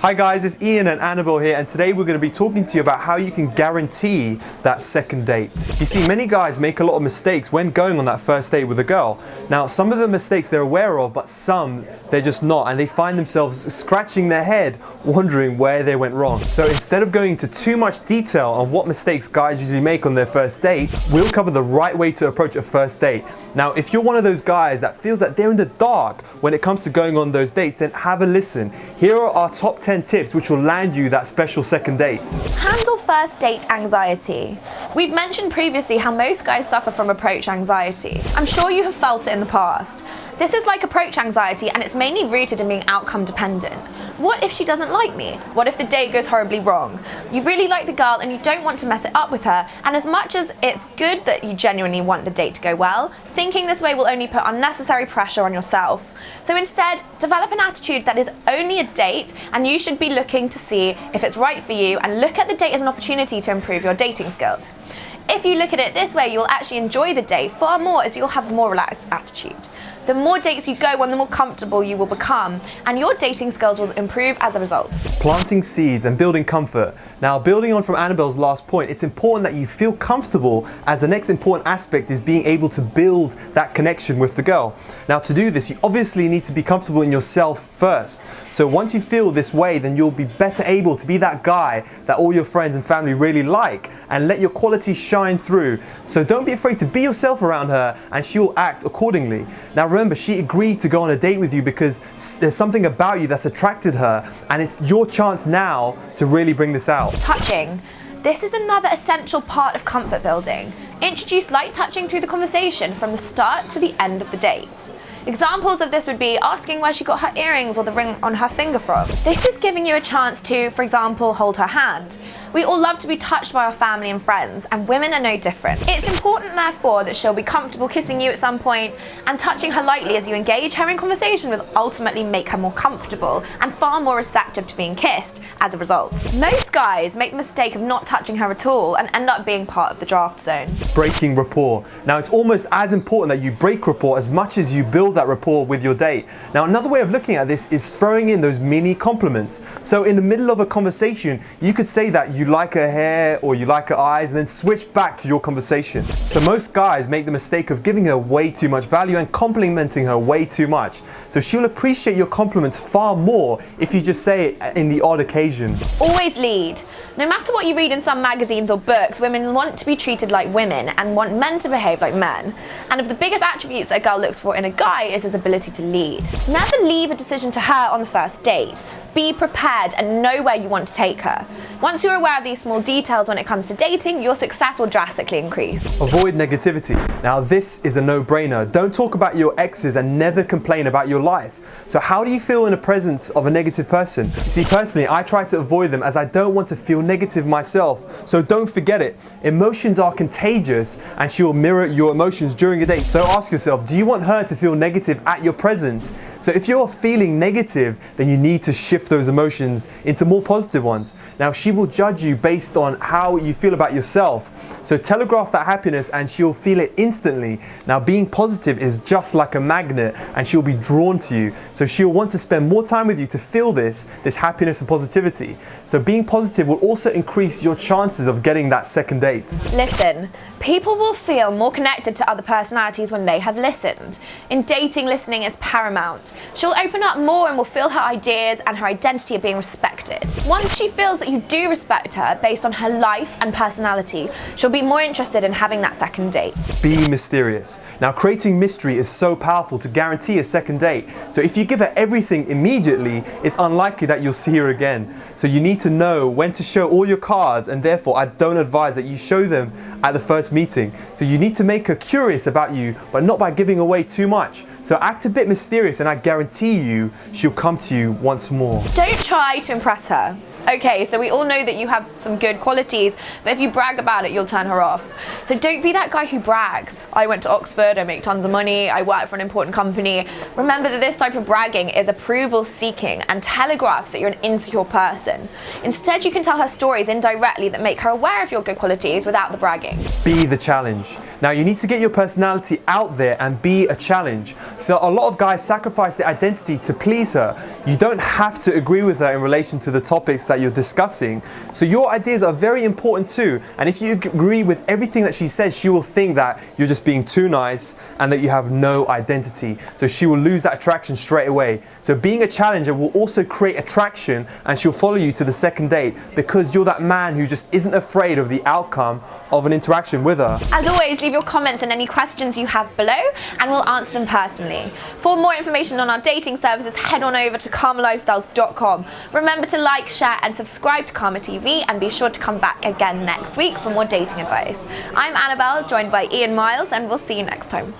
Hi guys, it's Ian and Annabel here, and today we're going to be talking to you about how you can guarantee that second date. You see, many guys make a lot of mistakes when going on that first date with a girl. Now, some of the mistakes they're aware of, but some they're just not, and they find themselves scratching their head wondering where they went wrong. So instead of going into too much detail on what mistakes guys usually make on their first date, we'll cover the right way to approach a first date. Now, if you're one of those guys that feels that they're in the dark when it comes to going on those dates, then have a listen. Here are our top 10 tips which will land you that special second date. Handle first date anxiety. We've mentioned previously how most guys suffer from approach anxiety. I'm sure you have felt it in the past. This is like approach anxiety, and it's mainly rooted in being outcome dependent. What if she doesn't like me? What if the date goes horribly wrong? You really like the girl and you don't want to mess it up with her, and as much as it's good that you genuinely want the date to go well, thinking this way will only put unnecessary pressure on yourself. So instead, develop an attitude that is only a date, and you should be looking to see if it's right for you, and look at the date as an opportunity to improve your dating skills. If you look at it this way, you'll actually enjoy the date far more, as you'll have a more relaxed attitude. The more dates you go on, the more comfortable you will become, and your dating skills will improve as a result. Planting seeds and building comfort. Now, building on from Annabelle's last point, it's important that you feel comfortable, as the next important aspect is being able to build that connection with the girl. Now, to do this, you obviously need to be comfortable in yourself first. So once you feel this way, then you'll be better able to be that guy that all your friends and family really like, and let your qualities shine through. So don't be afraid to be yourself around her, and she will act accordingly. Now remember, she agreed to go on a date with you because there's something about you that's attracted her, and it's your chance now to really bring this out. Touching. This is another essential part of comfort building. Introduce light touching through the conversation from the start to the end of the date. Examples of this would be asking where she got her earrings or the ring on her finger from. This is giving you a chance to, for example, hold her hand. We all love to be touched by our family and friends, and women are no different. It's important, therefore, that she'll be comfortable kissing you at some point, and touching her lightly as you engage her in conversation will ultimately make her more comfortable and far more receptive to being kissed as a result. Most guys make the mistake of not touching her at all and end up being part of the draft zone. Breaking rapport. Now, it's almost as important that you break rapport as much as you build that rapport with your date. Now, another way of looking at this is throwing in those mini compliments. So in the middle of a conversation, you could say that you like her hair or you like her eyes, and then switch back to your conversation. So most guys make the mistake of giving her way too much value and complimenting her way too much. So she'll appreciate your compliments far more if you just say it in the odd occasion. Always lead. No matter what you read in some magazines or books, women want to be treated like women and want men to behave like men. And of the biggest attributes that a girl looks for in a guy is his ability to lead. Never leave a decision to her on the first date. Be prepared and know where you want to take her. Once you're aware of these small details when it comes to dating, your success will drastically increase. Avoid negativity. Now, this is a no-brainer. Don't talk about your exes and never complain about your life. So how do you feel in the presence of a negative person? You see, personally, I try to avoid them as I don't want to feel negative myself. So don't forget it. Emotions are contagious, and she will mirror your emotions during a date. So ask yourself, do you want her to feel negative at your presence? So if you're feeling negative, then you need to shift those emotions into more positive ones. Now, she will judge you based on how you feel about yourself. So telegraph that happiness and she'll feel it instantly. Now, being positive is just like a magnet, and she'll be drawn to you. So she'll want to spend more time with you to feel this happiness and positivity. So being positive will also increase your chances of getting that second date. Listen. People will feel more connected to other personalities when they have listened. In dating, listening is paramount. She'll open up more and will feel her ideas and her identity are being respected. Once she feels that you do respect her based on her life and personality, she'll be more interested in having that second date. Be mysterious. Now, creating mystery is so powerful to guarantee a second date. So if you give her everything immediately, it's unlikely that you'll see her again. So you need to know when to show all your cards, and therefore I don't advise that you show them at the first meeting. So you need to make her curious about you, but not by giving away too much. So act a bit mysterious, and I guarantee you she'll come to you once more. Don't try to impress her. Okay, so we all know that you have some good qualities, but if you brag about it, you'll turn her off. So don't be that guy who brags. I went to Oxford, I make tons of money, I work for an important company. Remember that this type of bragging is approval seeking and telegraphs that you're an insecure person. Instead, you can tell her stories indirectly that make her aware of your good qualities without the bragging. Be the challenge. Now you need to get your personality out there and be a challenge. So a lot of guys sacrifice their identity to please her. You don't have to agree with her in relation to the topics that you're discussing. So your ideas are very important too. And if you agree with everything that she says, she will think that you're just being too nice and that you have no identity. So she will lose that attraction straight away. So being a challenger will also create attraction, and she'll follow you to the second date because you're that man who just isn't afraid of the outcome of an interaction with her. As always, leave your comments and any questions you have below and we'll answer them personally. For more information on our dating services, head on over to Kamalifestyles.com. Remember to like, share and subscribe to Karma TV, and be sure to come back again next week for more dating advice. I'm Annabelle, joined by Ian Miles, and we'll see you next time.